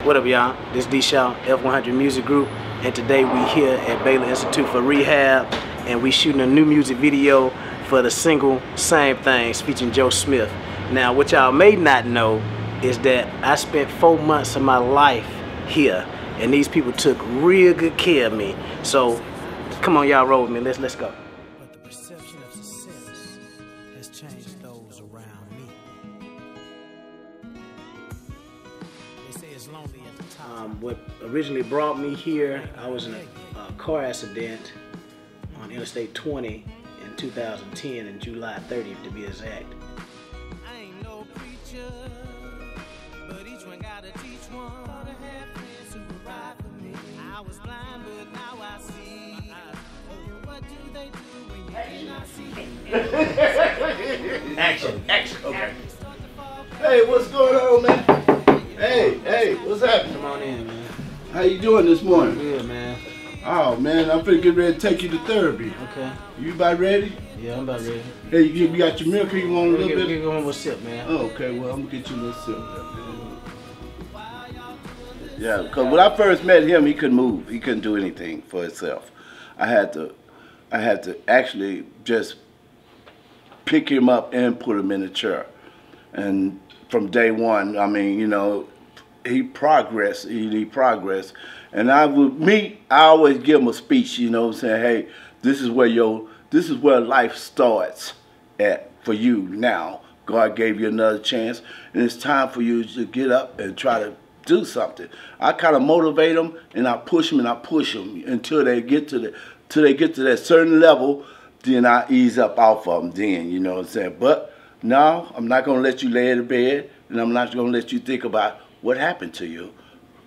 What up, y'all? This D Shaw, F100 Music Group, and today we here at Baylor Institute for Rehab, and we shooting a new music video for the single Same Things featuring Joe Smith. Now, what y'all may not know is that I spent 4 months of my life here, and these people took real good care of me. So, come on, y'all, roll with me. Let's go. But the perception of success has changed those around me. They say it's lonely at the top. What originally brought me here, I was in a car accident on Interstate 20 in 2010, in July 30th to be exact. I ain't no preacher, but each one gotta teach one. Thought I had friends who would ride for me. I was blind, but now I see. What do they do when you cannot see? Action, okay. Hey, what's going on, man? Hey, what's happening? Come on in, man. How you doing this morning? Good, man. Oh, man, I'm finna get ready to take you to therapy. Okay. You about ready? Yeah, I'm about ready. Hey, you got your milk here? You want a little bit? Get one more sip, man. Oh, okay, well, I'm gonna get you a little sip. Yeah, because when I first met him, he couldn't move. He couldn't do anything for himself. I had to actually just pick him up and put him in a chair. And from day one, I mean, you know, he progressed. And I always give him a speech, you know, saying, hey, this is where life starts at for you now. God gave you another chance, and it's time for you to get up and try to do something. I kind of motivate them, and I push them until they get to that certain level. Then I ease up off of them. Then, you know what I'm saying. But no, I'm not gonna let you lay in the bed, and I'm not gonna let you think about what happened to you.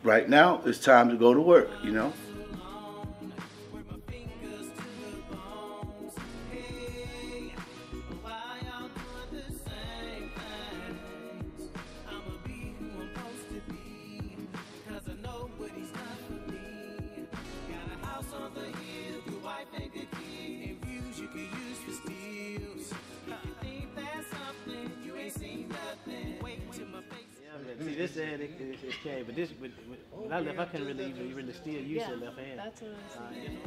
Right now, it's time to go to work. You know. See, this hand it's came, but when I left, I couldn't really still use the left hand. That's what I was saying.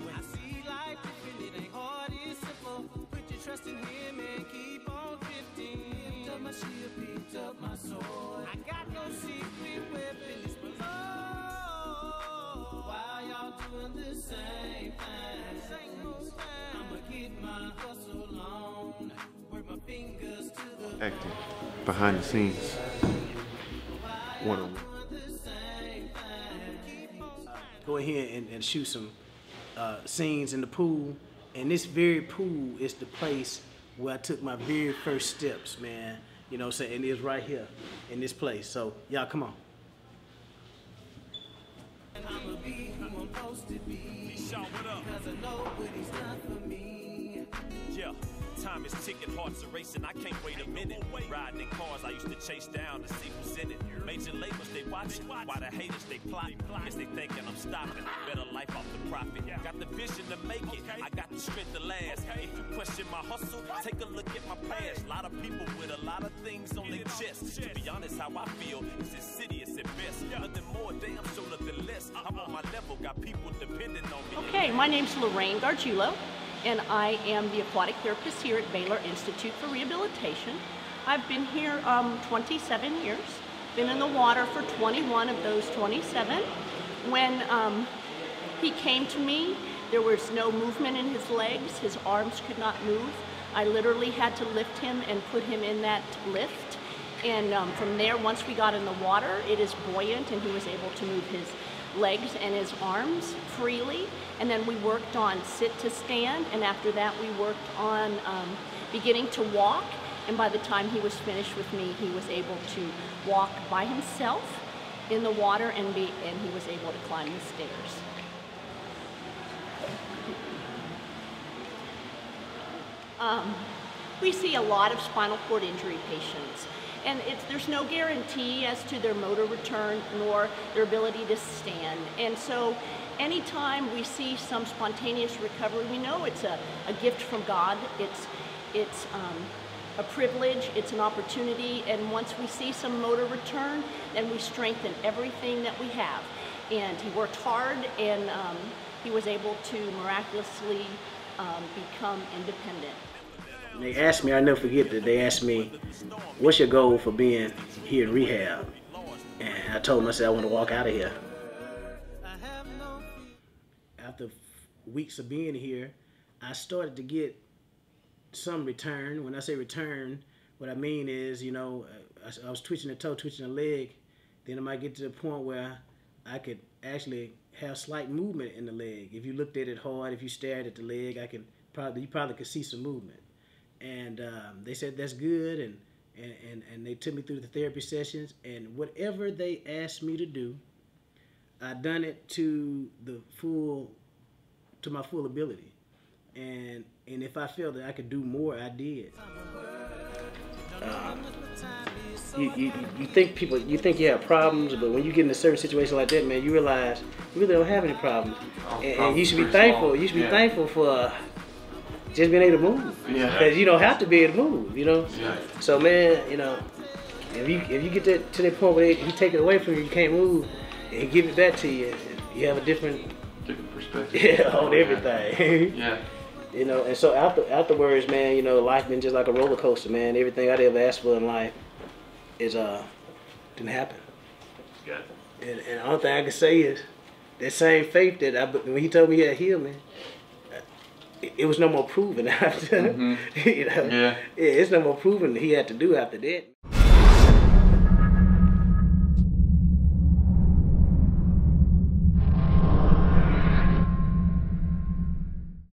I see life different, it ain't hard, it's simple. Put your trust in him and keep on drifting. Picked up my shield, picked up my sword. I got no secret weapon, it's below. While y'all doing the same thing, I'ma get my hustle on. Work my fingers to the acting behind the scenes. One on one. Go ahead and shoot some scenes in the pool, and this very pool is the place where I took my very first steps, man. You know what I'm saying? And it's right here in this place. So y'all come on. I'ma be who I'm supposed to be. Because I know what he's done for me. Yeah. Time is ticking, hearts are racing, I can't wait a minute. Riding in cars I used to chase down to see who's in it. Major labels, they watching, while the haters, they plotting. Guess they thinking I'm stopping, better life off the profit. Got the vision to make it, I got the strength to last. If you question my hustle, take a look at my past. A lot of people with a lot of things on their chest. To be honest, how I feel is insidious at best. Nothing more, damn sure nothing less. I'm on my level, got people depending on me. Okay, my name's Lorraine Gargiulo, and I am the aquatic therapist here at Baylor Institute for Rehabilitation. I've been here 27 years, been in the water for 21 of those 27. When he came to me, there was no movement in his legs, his arms could not move. I literally had to lift him and put him in that lift. And from there, once we got in the water, it is buoyant and he was able to move his legs and his arms freely. And then we worked on sit to stand, and after that we worked on beginning to walk. And by the time he was finished with me, he was able to walk by himself in the water, and he was able to climb the stairs. We see a lot of spinal cord injury patients, and there's no guarantee as to their motor return nor their ability to stand. And so anytime we see some spontaneous recovery, we know it's a gift from God. It's a privilege, it's an opportunity, and once we see some motor return, then we strengthen everything that we have. And he worked hard, and he was able to miraculously become independent. They asked me, I never forget that they asked me, what's your goal for being here in rehab? And I told them, I said, I want to walk out of here. After weeks of being here, I started to get some return. When I say return, what I mean is, you know, I was twitching a toe, twitching a leg. Then I might get to the point where I could actually have slight movement in the leg. If you looked at it hard, if you stared at the leg, you probably could see some movement. And they said that's good, and they took me through the therapy sessions, and whatever they asked me to do, I done it to my full ability. And if I felt that I could do more, I did. You think you have problems, but when you get in a certain situation like that, man, you realize you really don't have any problems, and you should be thankful. You should be thankful for just being able to move, because you don't have to be able to move, you know. Yeah. So, man, you know, if you get to that point where he take it away from you, you can't move, and he give it back to you, you have a different perspective on everything. Yeah. You know, and so afterwards, man, you know, life been just like a roller coaster, man. Everything I'd ever asked for in life is didn't happen. Good. And the only thing I can say is that same faith that when he told me he had healed me, it was no more proving after. Mm-hmm. You know, it's no more proving he had to do after that.